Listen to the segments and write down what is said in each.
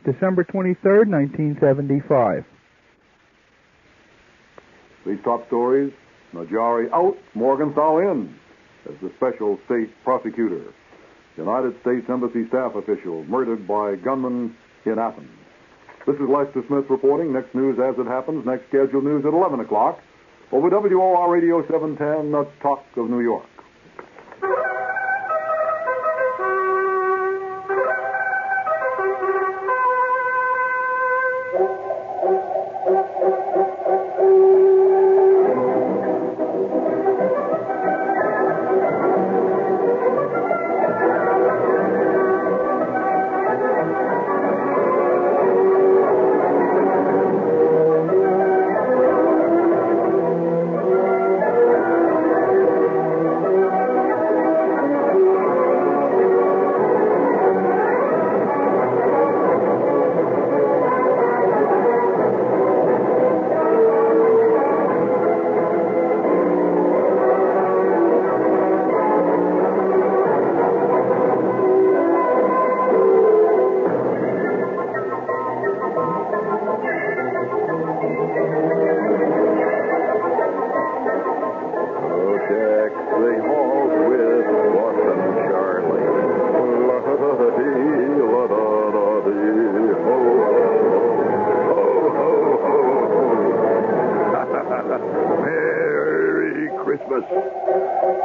December 23rd, 1975. These top stories: Najari out, Morgenthau in, as the special state prosecutor. United States Embassy staff official murdered by gunman in Athens. This is Lester Smith reporting. Next news as it happens. Next scheduled news at 11 o'clock. Over WOR Radio 710, the Talk of New York.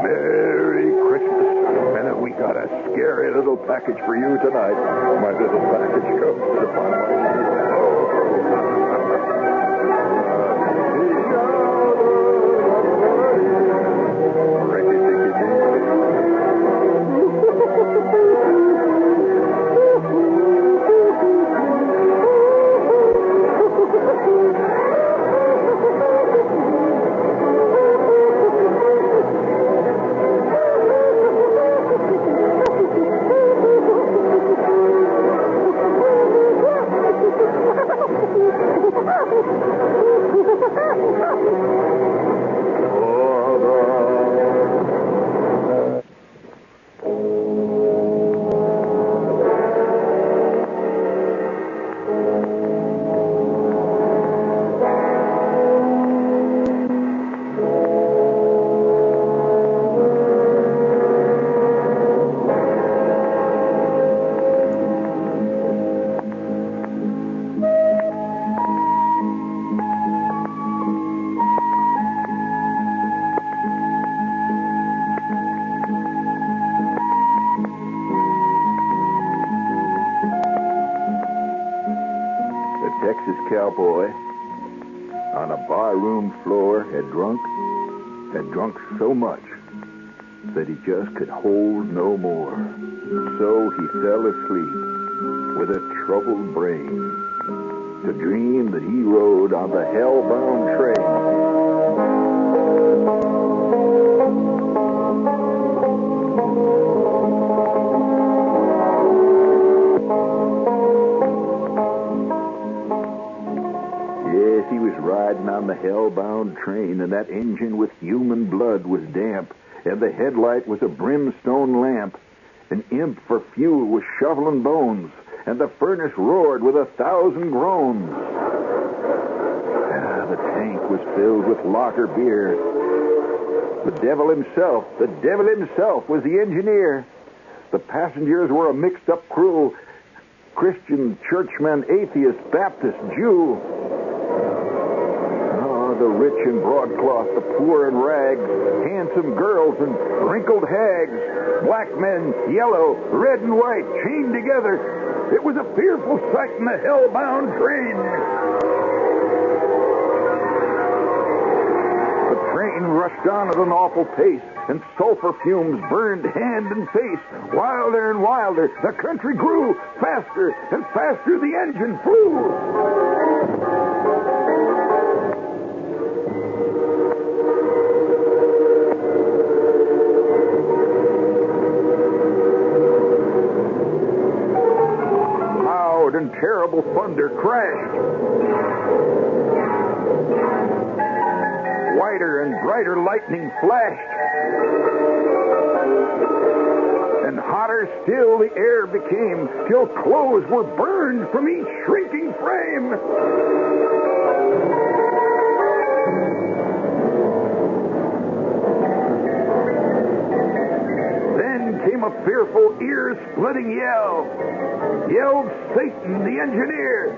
Merry Christmas. And we got a scary little package for you tonight. My little package comes to the Texas cowboy on a barroom floor had drunk so much that he just could hold no more. So he fell asleep with a troubled brain to dream that he rode on the hell-bound train. He was riding on the hell-bound train, and that engine with human blood was damp, and the headlight was a brimstone lamp. An imp for fuel was shoveling bones, and the furnace roared with 1,000 groans. The tank was filled with lager beer. The devil himself was the engineer. The passengers were a mixed-up crew: Christian, churchman, atheist, Baptist, Jew. The rich in broadcloth, the poor in rags, handsome girls and wrinkled hags, black men, yellow, red and white, chained together. It was a fearful sight in the hell-bound train. The train rushed on at an awful pace, and sulfur fumes burned hand and face. Wilder and wilder, the country grew. Faster and faster, the engine flew. And terrible thunder crashed. Whiter and brighter lightning flashed. And and hotter still the air became, till clothes were burned from each shrinking frame. Then came a fearful, ear-splitting yell. Yelled Satan, the engineer.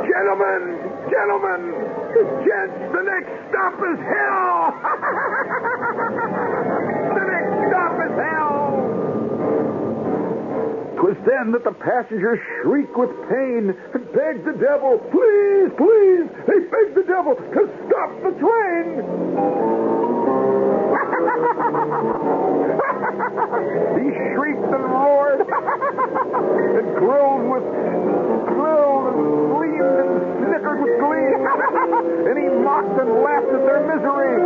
Gentlemen, gents, the next stop is hell. The next stop is hell. 'Twas then that the passengers shrieked with pain and begged the devil, please, they begged the devil to stop the train. He shrieked and roared and growled and screamed and snickered with glee. And he mocked and laughed at their misery.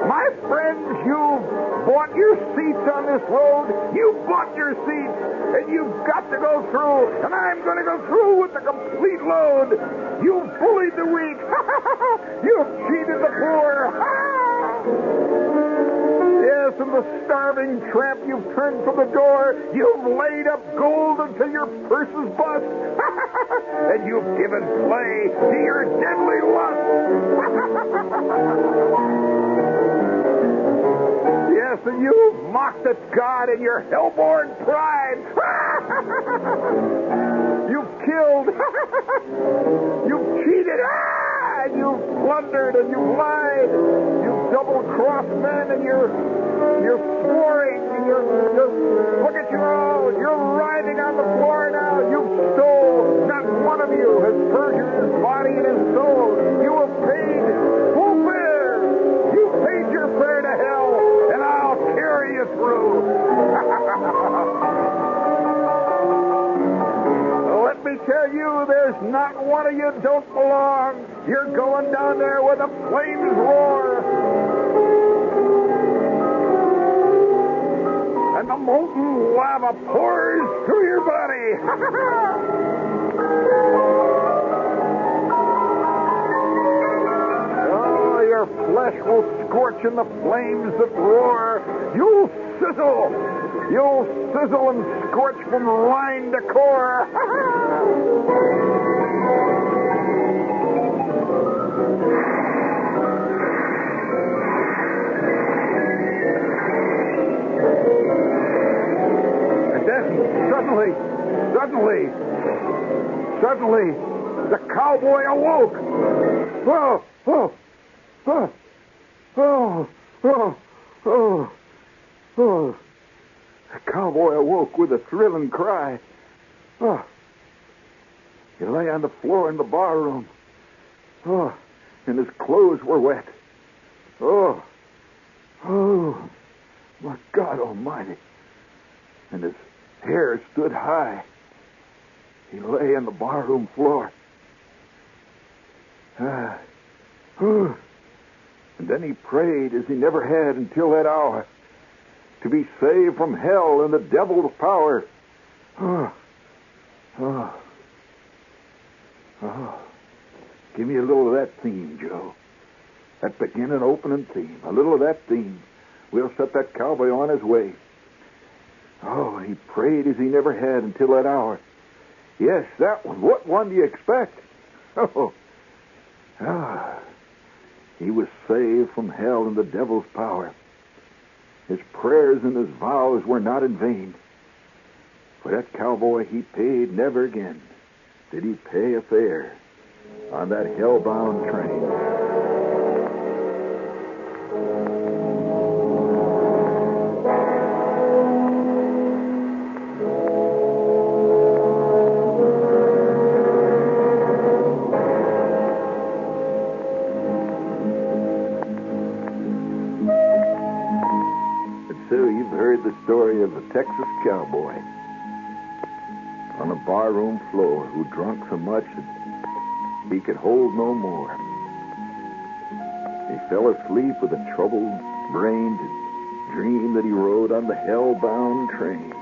My friends, you've bought your seats on this road. You bought your seats, and you've got to go through, and I'm going to go through with the complete load. You've bullied the weak. You've cheated the poor. Yes, and the starving tramp you've turned from the door. You've laid up gold until your purse is bust. And you've given play to your deadly lust. Yes, and you've mocked at God in your hell-born pride. You've killed. You've cheated. And you've plundered and you've lied. You've double-crossed men and you're snoring. Look at you all. You're writhing on the floor now. You've stole. Not one of you has perjured his body and his soul. You have paid full fare. You've paid your fare to hell, and I'll carry you through. Let me tell you, there's not one of you don't belong. You're going down there where the flames roar. And the molten lava pours through your body. Oh, your flesh will scorch in the flames that roar. You'll sizzle. You'll sizzle and scorch from rind to core. And then suddenly, the cowboy awoke. The cowboy awoke with a thrilling cry. Oh. He lay on the floor in the barroom. Oh, and his clothes were wet. Oh, my God Almighty. And his hair stood high. He lay on the barroom floor. And then he prayed as he never had until that hour, to be saved from hell and the devil's power. Give me a little of that theme, Joe. That beginning, opening theme. A little of that theme. We'll set that cowboy on his way. Oh, he prayed as he never had until that hour. Yes, that one. What one do you expect? He was saved from hell and the devil's power. His prayers and his vows were not in vain. For that cowboy, he paid never again did he pay a fare on that hell-bound train. The story of the Texas cowboy on a barroom floor who drunk so much that he could hold no more. He fell asleep with a troubled brain to dream that he rode on the hell-bound train.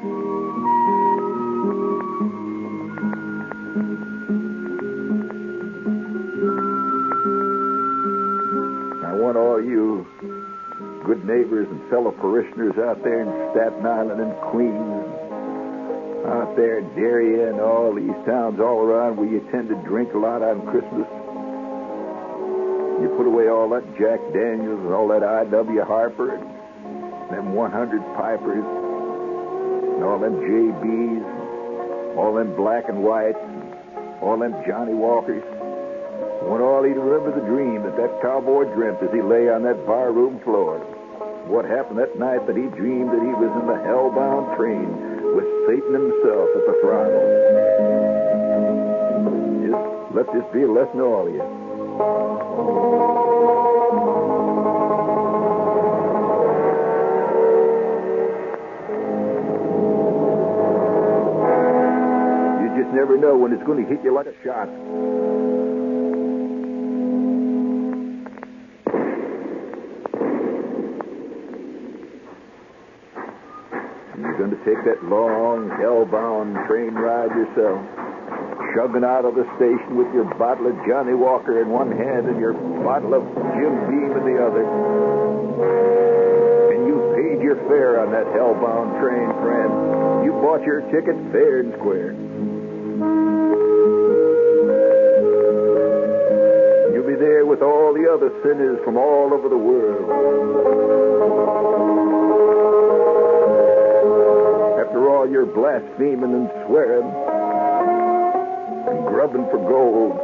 good neighbors and fellow parishioners out there in Staten Island and Queens, out there in Darien and all these towns all around where you tend to drink a lot on Christmas. You put away all that Jack Daniels and all that I.W. Harper and them 100 Pipers and all them J.B.'s, all them Black and Whites, all them Johnny Walkers. I want all you to remember the dream that cowboy dreamt as he lay on that barroom floor. What happened that night that he dreamed that he was in the hellbound train with Satan himself at the throttle. Just let this be a lesson to all of you. You just never know when it's going to hit you like a shot. You're going to take that long, hell-bound train ride yourself, chugging out of the station with your bottle of Johnny Walker in one hand and your bottle of Jim Beam in the other. And you paid your fare on that hell-bound train, friend. You bought your ticket fair and square. You'll be there with all the other sinners from all over the world. After all your blaspheming and swearing and grubbing for gold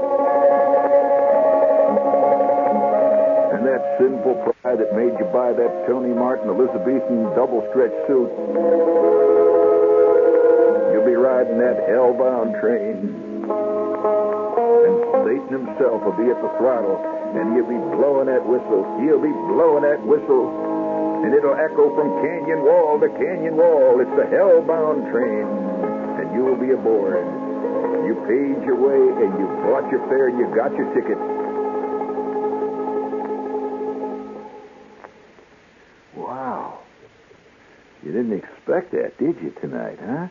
and that sinful pride that made you buy that Tony Martin Elizabethan double-stretch suit, you'll be riding that hell-bound train, and Satan himself will be at the throttle, and he'll be blowing that whistle. He'll be blowing that whistle, and it'll echo from canyon wall to canyon wall. It's the hell-bound train, and you'll be aboard. You paid your way, and you bought your fare, and you got your ticket. Wow. You didn't expect that, did you, tonight, huh?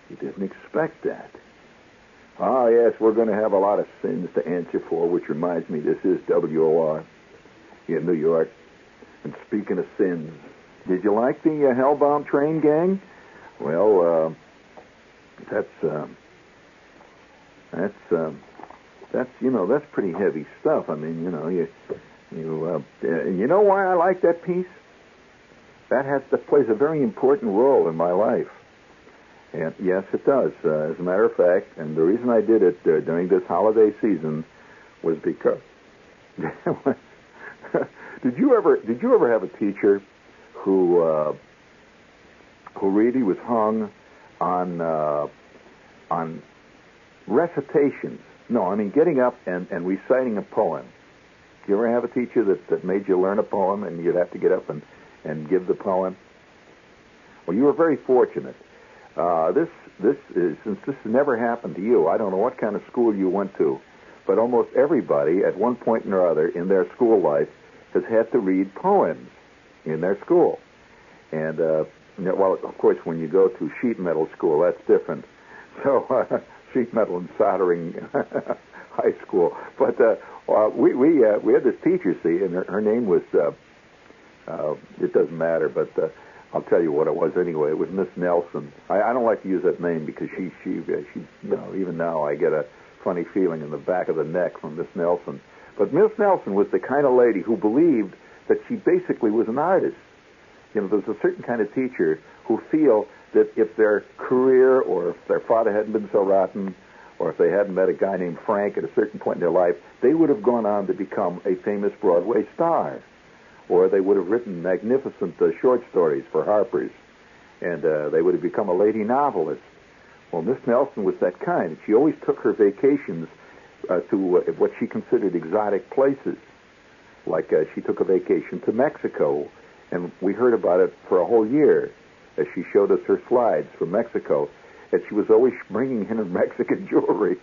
You didn't expect that. Oh, yes, we're going to have a lot of sins to answer for, which reminds me, this is WOR in New York. And speaking of sins, did you like the hellbound train, gang? Well, that's pretty heavy stuff. I mean, you know why I like that piece? That plays a very important role in my life. And yes, it does. As a matter of fact, and the reason I did it during this holiday season was because. Did you ever have a teacher who really was hung on recitations? No, I mean getting up and reciting a poem. Did you ever have a teacher that made you learn a poem and you'd have to get up and give the poem? Well, you were very fortunate. Since this has never happened to you, I don't know what kind of school you went to, but almost everybody at one point or other in their school life has had to read poems in their school. And, well, of course, when you go to sheet metal school, that's different. So, sheet metal and soldering high school. But we had this teacher, see, and her name was, it doesn't matter, but I'll tell you what it was anyway. It was Miss Nelson. I don't like to use that name because she even now I get a funny feeling in the back of the neck from Miss Nelson. But Miss Nelson was the kind of lady who believed that she basically was an artist. There's a certain kind of teacher who feel that if their career or if their father hadn't been so rotten or if they hadn't met a guy named Frank at a certain point in their life, they would have gone on to become a famous Broadway star. Or they would have written magnificent short stories for Harper's. And they would have become a lady novelist. Well, Miss Nelson was that kind. She always took her vacations to what she considered exotic places. Like she took a vacation to Mexico, and we heard about it for a whole year as she showed us her slides from Mexico. And she was always bringing in her Mexican jewelry.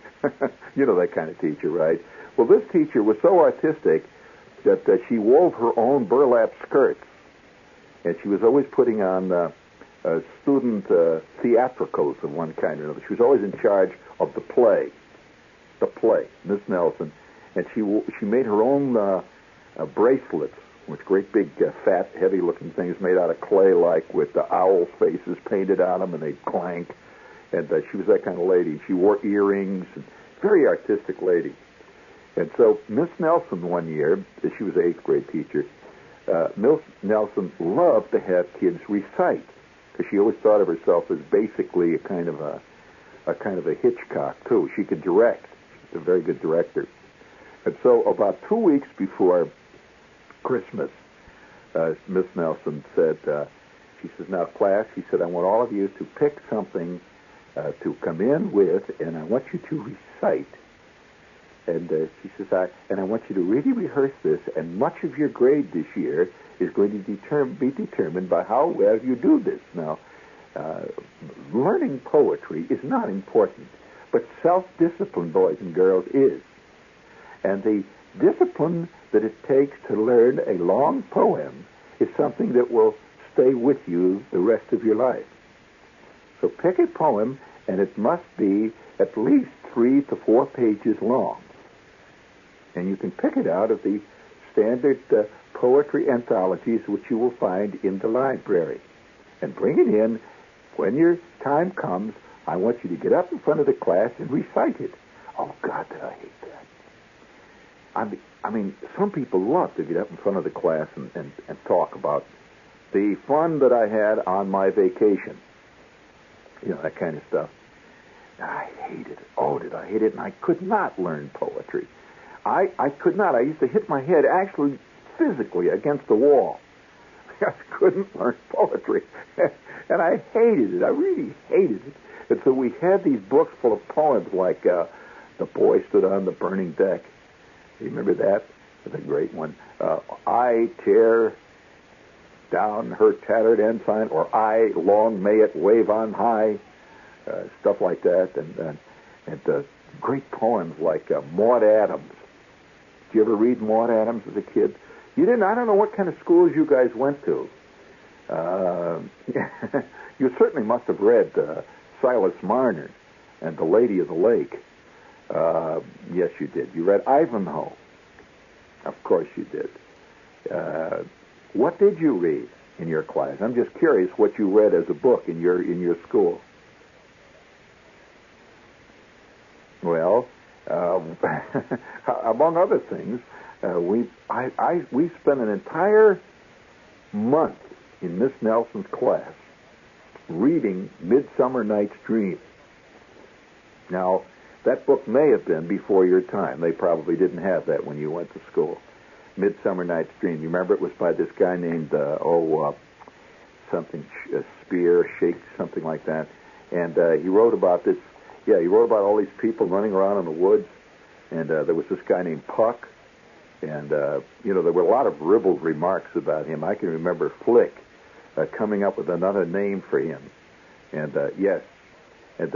You know that kind of teacher, right? Well, this teacher was so artistic that she wove her own burlap skirts. And she was always putting on student theatricals of one kind or another. She was always in charge of the play, Miss Nelson. And she made her own bracelets which great big, fat, heavy-looking things made out of clay, like with the owl faces painted on them, and they'd clank. And she was that kind of lady. She wore earrings, and very artistic lady. And so Miss Nelson one year, she was an 8th grade teacher, Miss Nelson loved to have kids recite, because she always thought of herself as basically a kind of a Hitchcock too. She could direct. She's a very good director. And so about 2 weeks before Christmas, Miss Nelson said, she says, "Now class," she said, "I want all of you to pick something to come in with, and I want you to recite." And she says, I want you to really rehearse this, and much of your grade this year is going to be determined by how well you do this. Now, learning poetry is not important, but self-discipline, boys and girls, is. And the discipline that it takes to learn a long poem is something that will stay with you the rest of your life. So pick a poem, and it must be at least 3 to 4 pages long. And you can pick it out of the standard poetry anthologies which you will find in the library. And bring it in. When your time comes, I want you to get up in front of the class and recite it. Oh, God, did I hate that. I mean, some people love to get up in front of the class and talk about the fun that I had on my vacation. You know, that kind of stuff. I hated it. Oh, did I hate it. And I could not learn poetry. I could not. I used to hit my head actually physically against the wall. I couldn't learn poetry. And I hated it. I really hated it. And so we had these books full of poems like The Boy Stood on the Burning Deck. You remember that? That's a great one. I tear down her tattered ensign, or I long may it wave on high. Stuff like that. And great poems like Maud Adams. Did you ever read Maud Adams as a kid? You didn't? I don't know what kind of schools you guys went to. You certainly must have read Silas Marner and The Lady of the Lake. Yes, you did. You read Ivanhoe. Of course you did. What did you read in your class? I'm just curious what you read as a book in your school. Well, among other things, we spent an entire month in Miss Nelson's class reading Midsummer Night's Dream. Now, that book may have been before your time. They probably didn't have that when you went to school. Midsummer Night's Dream. You remember it was by this guy named, Spear, Shake, something like that. And he wrote about this. Yeah, he wrote about all these people running around in the woods. And there was this guy named Puck. And, there were a lot of ribald remarks about him. I can remember Flick coming up with another name for him. And, yes. And,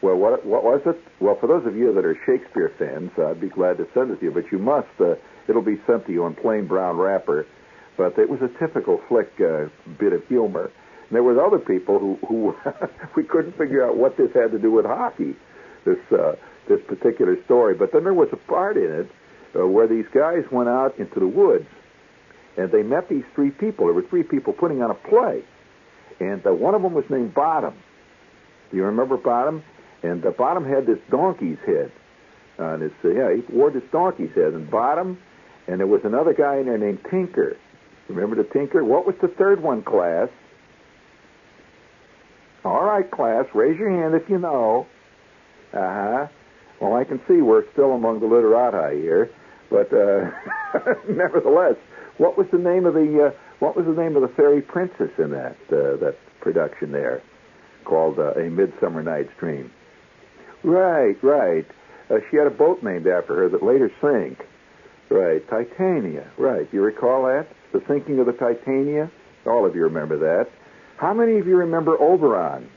well, what was it? Well, for those of you that are Shakespeare fans, I'd be glad to send it to you. But you must, it'll be sent to you in plain brown wrapper. But it was a typical Flick bit of humor. And there was other people who we couldn't figure out what this had to do with hockey, this particular story. But then there was a part in it where these guys went out into the woods, and they met these 3 people. There were 3 people putting on a play. And one of them was named Bottom. Do you remember Bottom? And Bottom had this donkey's head. He wore this donkey's head. And Bottom, and there was another guy in there named Tinker. Remember the Tinker? What was the third one, class? All right, class, raise your hand if you know. Well, I can see we're still among the literati here, but nevertheless, what was the name of the fairy princess in that production there, called A Midsummer Night's Dream? Right. She had a boat named after her that later sank. Right, Titania. Right, you recall that? The sinking of the Titania? All of you remember that. How many of you remember Oberon?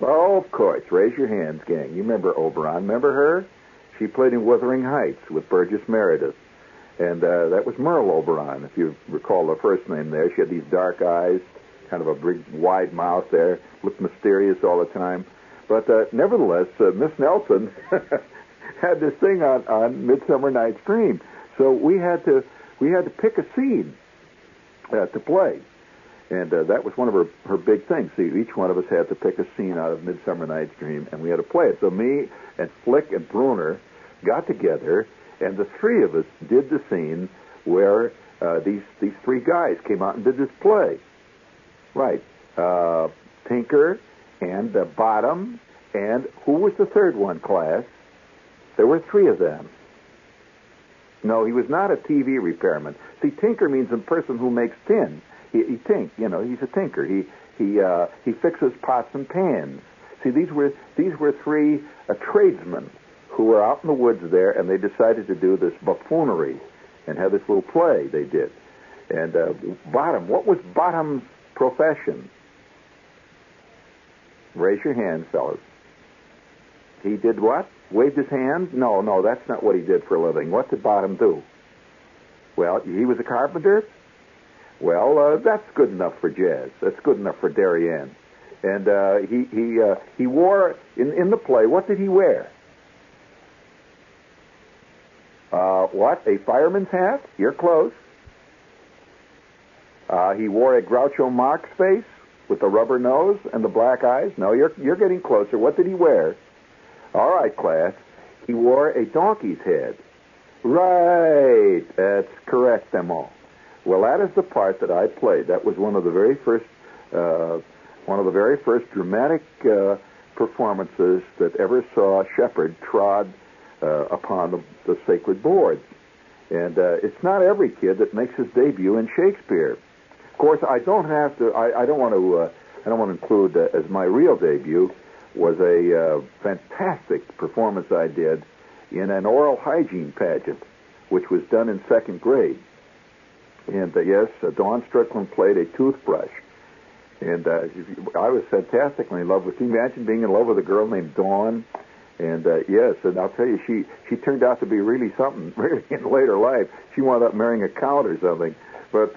Oh, of course. Raise your hands, gang. You remember Oberon. Remember her? She played in Wuthering Heights with Burgess Meredith. And that was Merle Oberon, if you recall the first name there. She had these dark eyes, kind of a big, wide mouth there, looked mysterious all the time. But nevertheless, Miss Nelson had this thing on Midsummer Night's Dream. So we had to we had to pick a scene to play. And that was one of her big things. See, each one of us had to pick a scene out of Midsummer Night's Dream, and we had to play it. So me and Flick and Bruner got together, and the three of us did the scene where these three guys came out and did this play. Right. Tinker and Bottom, and who was the third one, class? There were three of them. No, he was not a TV repairman. See, tinker means a person who makes tin. He he's a tinker. He fixes pots and pans. See, these were three tradesmen who were out in the woods there, and they decided to do this buffoonery and have this little play they did. And Bottom, what was Bottom's profession? Raise your hands, fellas. He did what? Waved his hand? No, that's not what he did for a living. What did Bottom do? Well, he was a carpenter? Well, that's good enough for Jazz. That's good enough for Darien. And he wore, in the play, what did he wear? What? A fireman's hat? You're close. He wore a Groucho Marx face with the rubber nose and the black eyes? No, you're getting closer. What did he wear? All right, class. He wore a donkey's head. Right. That's correct, Emo. Well, that is the part that I played. That was one of the very first dramatic performances that ever saw Shepard trod upon the sacred boards. And it's not every kid that makes his debut in Shakespeare. Of course, I don't want to include as my real debut was a fantastic performance I did in an oral hygiene pageant, which was done in second grade. And yes, Dawn Strickland played a toothbrush. And I was fantastically in love with. Can you imagine being in love with a girl named Dawn? And yes, and I'll tell you, she turned out to be really something. Really, in later life, she wound up marrying a count or something. But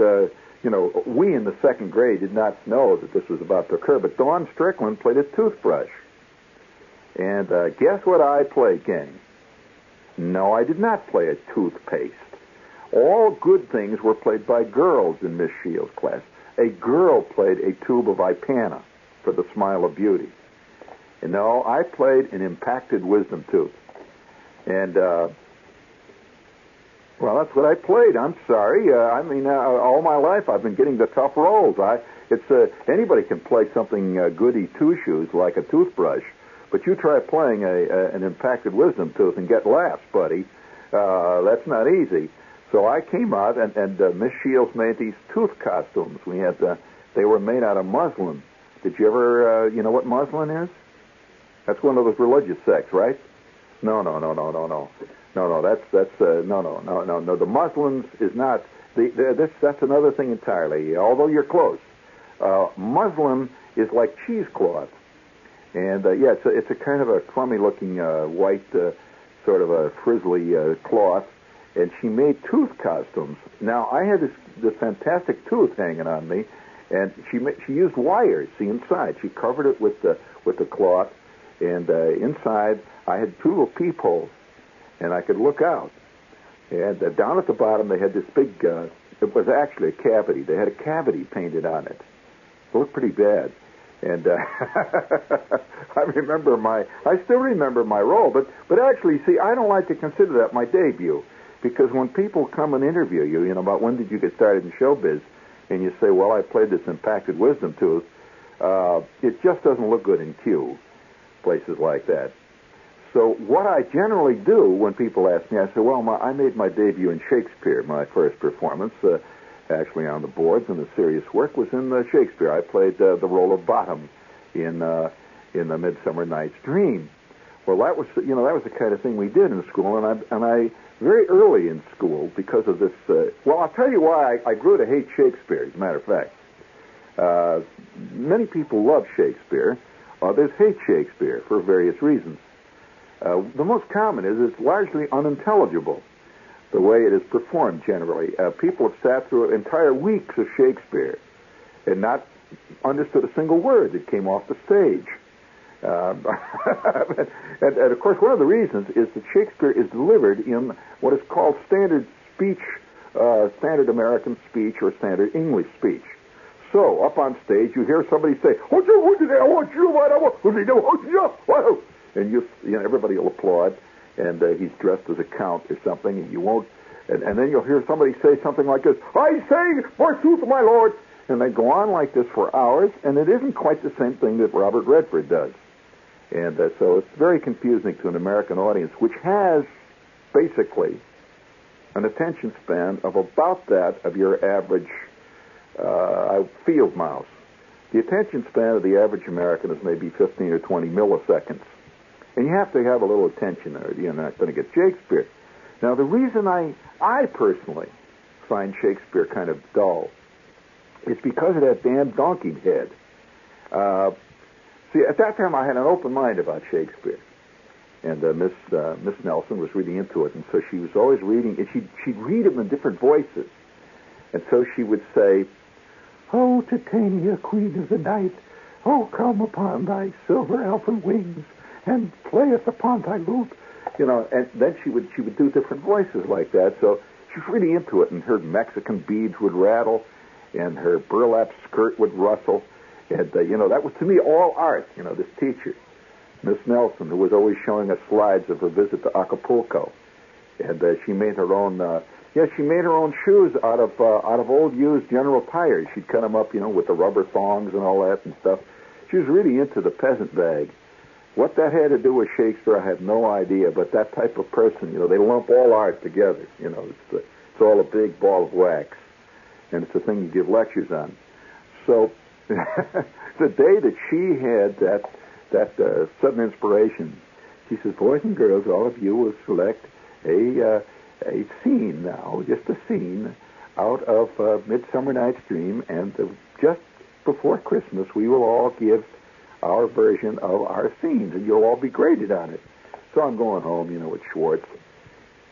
we in the second grade did not know that this was about to occur. But Dawn Strickland played a toothbrush. And guess what I played, gang? No, I did not play a toothpaste. All good things were played by girls in Miss Shields' class. A girl played a tube of Ipana for the Smile of Beauty. And no, I played an impacted wisdom tooth. And, well, that's what I played. I'm sorry. All my life I've been getting the tough roles. Anybody can play something goody two-shoes like a toothbrush, but you try playing an impacted wisdom tooth and get laughs, buddy. That's not easy. So I came out, and Miss Shields made these tooth costumes. They were made out of muslin. Did you ever, you know what muslin is? That's one of those religious sects, right? No. That's no. The muslins is not. That's another thing entirely. Although you're close. Muslin is like cheesecloth, and it's a kind of a crummy-looking white, sort of a frizzly cloth. And she made tooth costumes. Now, I had this fantastic tooth hanging on me, and she used wires. See, inside, she covered it with the cloth, and inside I had two little peepholes, and I could look out. And down at the bottom, they had this big. It was actually a cavity. They had a cavity painted on it. It looked pretty bad. And I still remember my role, but actually, see, I don't like to consider that my debut. Because when people come and interview you, about when did you get started in showbiz, and you say, well, I played this impacted wisdom tooth, it just doesn't look good in Q, places like that. So what I generally do when people ask me, I say, well, I made my debut in Shakespeare. My first performance, actually on the boards and the serious work, was in Shakespeare. I played the role of Bottom in the Midsummer Night's Dream. Well, that was the kind of thing we did in school, and I very early in school, because of this, I'll tell you why I grew to hate Shakespeare, as a matter of fact. Many people love Shakespeare. Others hate Shakespeare for various reasons. The most common is it's largely unintelligible, the way it is performed generally. People have sat through entire weeks of Shakespeare and not understood a single word that came off the stage. And of course, one of the reasons is that Shakespeare is delivered in what is called standard speech standard American speech or standard English speech. So, up on stage, you hear somebody say, and everybody will applaud, and he's dressed as a count or something, and you won't, and then you'll hear somebody say something like this, I say, forsooth, my lord, and they go on like this for hours, and it isn't quite the same thing that Robert Redford does. And so it's very confusing to an American audience, which has, basically, an attention span of about that of your average field mouse. The attention span of the average American is maybe 15 or 20 milliseconds. And you have to have a little attention there. You're not going to get Shakespeare. Now, the reason I personally find Shakespeare kind of dull is because of that damn donkey head. See, at that time I had an open mind about Shakespeare. And Miss Nelson was really into it, and so she was always reading, and she'd read them in different voices. And so she would say, "Oh, Titania, queen of the night, oh, come upon thy silver elfin wings, and playeth upon thy lute." You know, and then she would do different voices like that. So she was really into it, and her Mexican beads would rattle, and her burlap skirt would rustle. And, that was, to me, all art, this teacher, Miss Nelson, who was always showing us slides of her visit to Acapulco. And she made her own, shoes out of old used General tires. She'd cut them up, with the rubber thongs and all that and stuff. She was really into the peasant bag. What that had to do with Shakespeare, I have no idea, but that type of person, they lump all art together. It's all a big ball of wax. And it's a thing you give lectures on. So the day that she had that sudden inspiration, she says, "Boys and girls, all of you will select a scene now, just a scene out of Midsummer Night's Dream, and just before Christmas we will all give our version of our scenes, and you'll all be graded on it." So I'm going home, with Schwartz,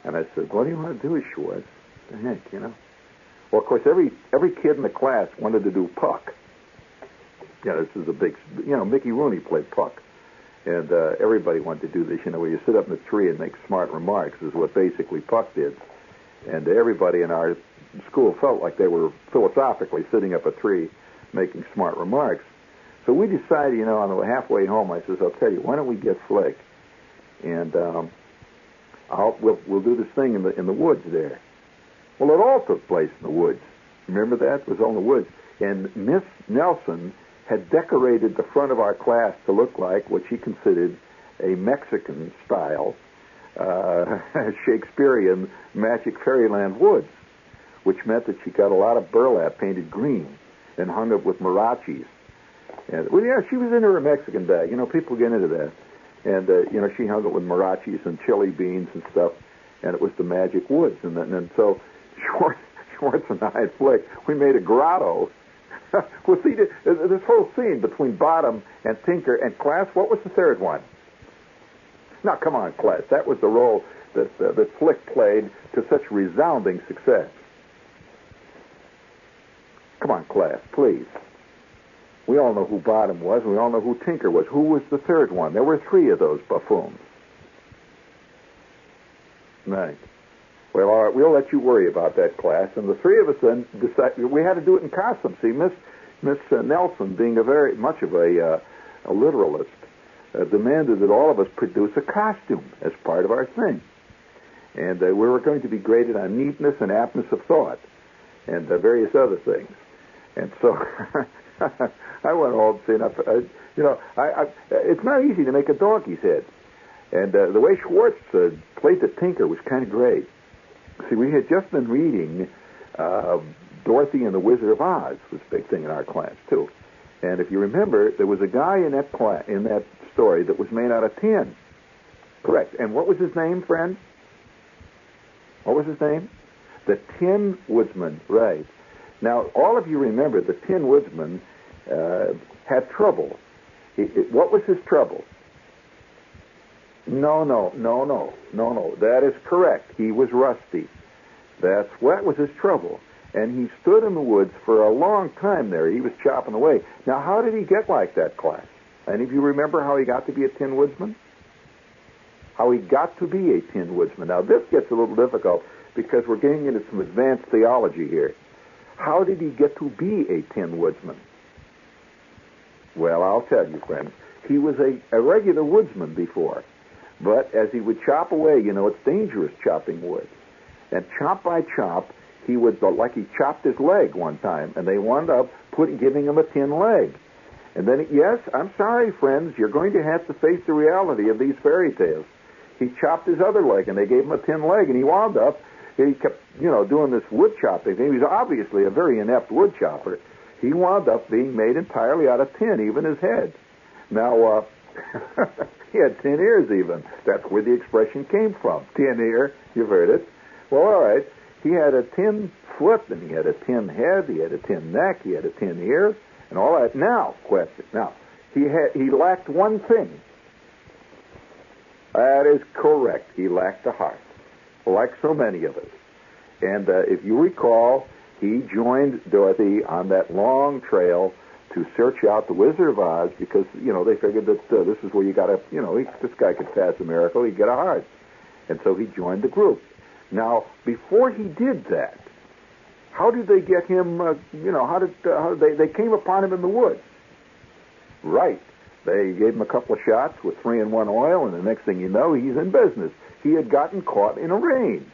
and I said, "What do you want to do with Schwartz?" The heck, Well, of course, every kid in the class wanted to do Puck. This is a big, Mickey Rooney played Puck. And everybody wanted to do this, where you sit up in a tree and make smart remarks is what basically Puck did. And everybody in our school felt like they were philosophically sitting up a tree making smart remarks. So we decided, on the halfway home, I says, "I'll tell you, why don't we get Flick? And we'll do this thing in the woods there." Well, it all took place in the woods. Remember that? It was all in the woods. And Miss Nelson had decorated the front of our class to look like what she considered a Mexican-style Shakespearean magic fairyland woods, which meant that she got a lot of burlap painted green and hung it with marachis. And, she was into her Mexican bag. People get into that. And, she hung it with marachis and chili beans and stuff, and it was the magic woods. And so Schwartz and I and Flick, we made a grotto. Well, see, this whole scene between Bottom and Tinker and Class, what was the third one? Now, come on, Class. That was the role that Flick played to such resounding success. Come on, Class, please. We all know who Bottom was. We all know who Tinker was. Who was the third one? There were 3 of those buffoons. Right. Well, all right, we'll let you worry about that, Class. And the 3 of us then decided we had to do it in costume. See, Miss Nelson, being very much of a literalist, demanded that all of us produce a costume as part of our thing. And we were going to be graded on neatness and aptness of thought and various other things. And so I went home saying, it's not easy to make a donkey's head. And the way Schwartz played the Tinker was kind of great. See, we had just been reading Dorothy and the Wizard of Oz, was a big thing in our class, too. And if you remember, there was a guy in that story that was made out of tin. Correct. And what was his name, friend? What was his name? The Tin Woodsman, right. Now, all of you remember the Tin Woodsman had trouble. What was his trouble? No. That is correct. He was rusty. What was his trouble. And he stood in the woods for a long time there. He was chopping away. Now, how did he get like that, Class? Any of you remember how he got to be a Tin Woodsman? How he got to be a Tin Woodsman. Now, this gets a little difficult because we're getting into some advanced theology here. How did he get to be a Tin Woodsman? Well, I'll tell you, friends. He was a regular woodsman before. But as he would chop away, it's dangerous chopping wood. And chop by chop, he would, like he chopped his leg one time, and they wound up giving him a tin leg. And then, yes, I'm sorry, friends, you're going to have to face the reality of these fairy tales. He chopped his other leg, and they gave him a tin leg, and he wound up, he kept, doing this wood chopping thing. He was obviously a very inept wood chopper. He wound up being made entirely out of tin, even his head. Now, he had tin ears even. That's where the expression came from. Tin ear, you've heard it. Well, all right. He had a tin foot, and he had a tin head, he had a tin neck, he had a tin ear, and all that. Now, question. Now, he lacked one thing. That is correct. He lacked a heart, like so many of us. And if you recall, he joined Dorothy on that long trail to search out the Wizard of Oz because, they figured that this is where you got to, this guy could pass a miracle, he'd get a heart. And so he joined the group. Now, before he did that, how did they get him, they came upon him in the woods? Right. They gave him a couple of shots with 3-in-1 oil, and the next thing you know, he's in business. He had gotten caught in a rain.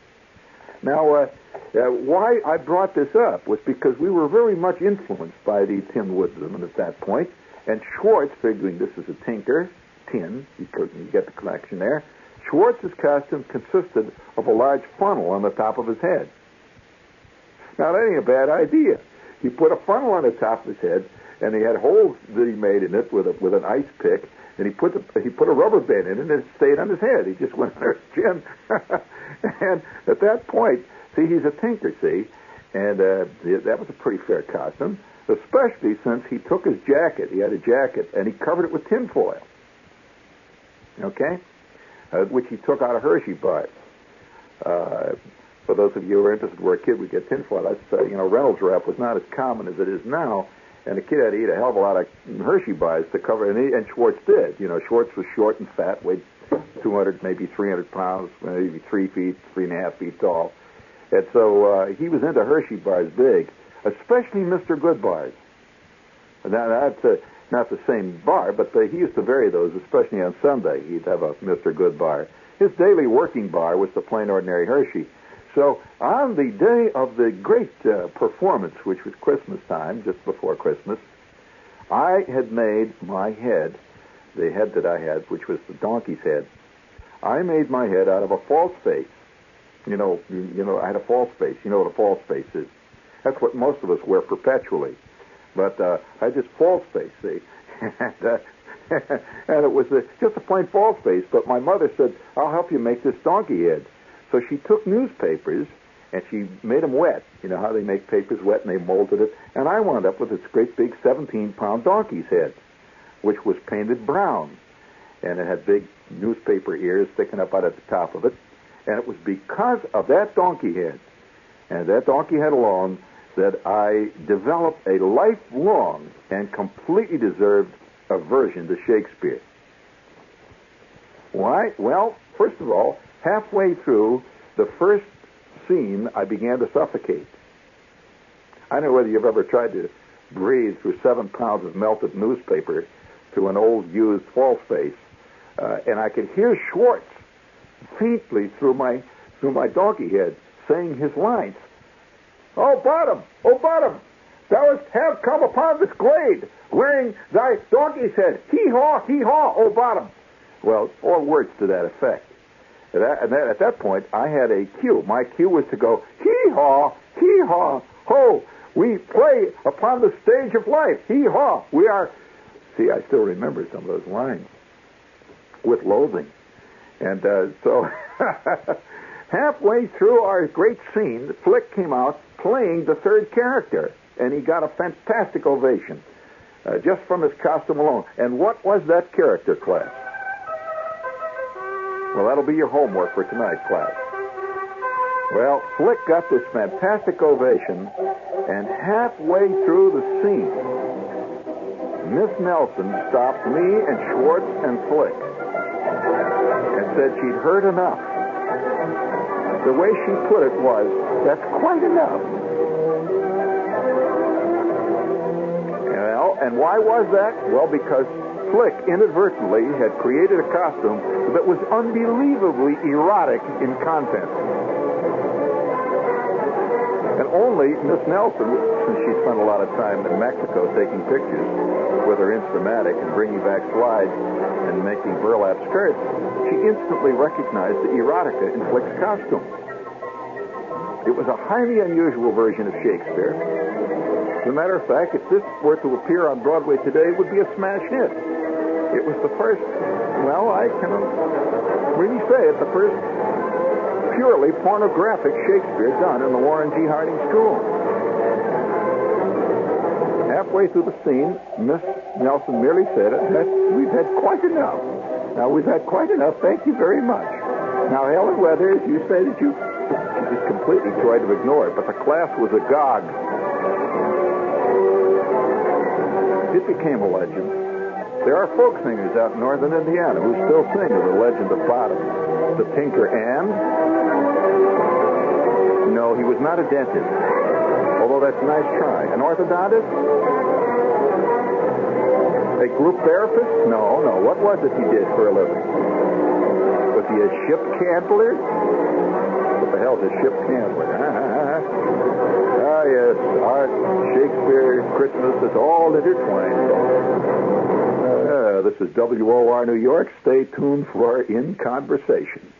Now, why I brought this up was because we were very much influenced by the Tin Woodsman at that point, and Schwartz, figuring this is a tinker, tin, you get the connection there, Schwartz's costume consisted of a large funnel on the top of his head. Now, that ain't a bad idea. He put a funnel on the top of his head, and he had holes that he made in it with an ice pick, and he put a rubber band in it, and it stayed on his head. He just went under his chin. And at that point, see, he's a tinker, see, and that was a pretty fair costume, especially since he took his jacket. He had a jacket, and he covered it with tinfoil, okay, which he took out of Hershey bars. For those of you who are interested, where a kid would get tinfoil, that's, Reynolds wrap was not as common as it is now, and the kid had to eat a hell of a lot of Hershey bars to cover it, and Schwartz did. Schwartz was short and fat, weighed 200, maybe 300 pounds, maybe 3 feet, 3.5 feet tall. And so he was into Hershey bars big, especially Mr. Good bars. Now, that's not the same bar, but he used to vary those, especially on Sunday. He'd have a Mr. Good bar. His daily working bar was the plain ordinary Hershey. So on the day of the great performance, which was Christmas time, just before Christmas, I had made my head, the head that I had, which was the donkey's head, I made my head out of a false face. I had a false face. You know what a false face is? That's what most of us wear perpetually. But I had this false face, see? And it was just a plain false face, but my mother said, I'll help you make this donkey head. So she took newspapers, and she made them wet. You know how they make papers wet, and they molded it. And I wound up with this great big 17-pound donkey's head, which was painted brown. And it had big newspaper ears sticking up out at the top of it. And it was because of that donkey head, and that donkey head alone, that I developed a lifelong and completely deserved aversion to Shakespeare. Why? Well, first of all, halfway through the first scene, I began to suffocate. I don't know whether you've ever tried to breathe through 7 pounds of melted newspaper to an old used false face, and I could hear Schwartz faintly through my donkey head saying his lines. Oh, bottom, thou hast come upon this glade, wearing thy donkey's head. Hee-haw, hee-haw, oh, bottom. Well, 4 words to that effect. At that point, I had a cue. My cue was to go, hee-haw, hee-haw, ho, we play upon the stage of life. Hee-haw, we are... See, I still remember some of those lines with loathing. And so halfway through our great scene, Flick came out playing the third character, and he got a fantastic ovation just from his costume alone. And what was that character, class? Well, that'll be your homework for tonight, class. Well, Flick got this fantastic ovation, and halfway through the scene, Miss Nelson stopped me and Schwartz and Flick and said she'd heard enough. The way she put it was, that's quite enough. Well, and why was that? Well, because Flick inadvertently had created a costume that was unbelievably erotic in content. And only Miss Nelson, since she spent a lot of time in Mexico taking pictures with her Instamatic and bringing back slides and making burlap skirts, she instantly recognized the erotica in Flick's costume. It was a highly unusual version of Shakespeare. As a matter of fact, if this were to appear on Broadway today, it would be a smash hit. It was the first, well, I can really say it, the first purely pornographic Shakespeare done in the Warren G. Harding School. Halfway through the scene, Miss Nelson merely said, we've had quite enough. Now, we've had quite enough. Thank you very much. Now, Helen Weathers, you say that you just completely tried to ignore it, but the class was agog. It became a legend. There are folk singers out in northern Indiana who still sing of the legend of Bottom. The Tinker and... No, he was not a dentist. Although that's a nice try. An orthodontist? A group therapist? No. What was it he did for a living? Was he a ship candler? What the hell's a ship candler? Ah, yes. Art, Shakespeare, Christmas, it's all intertwined. This is WOR New York. Stay tuned for In Conversation.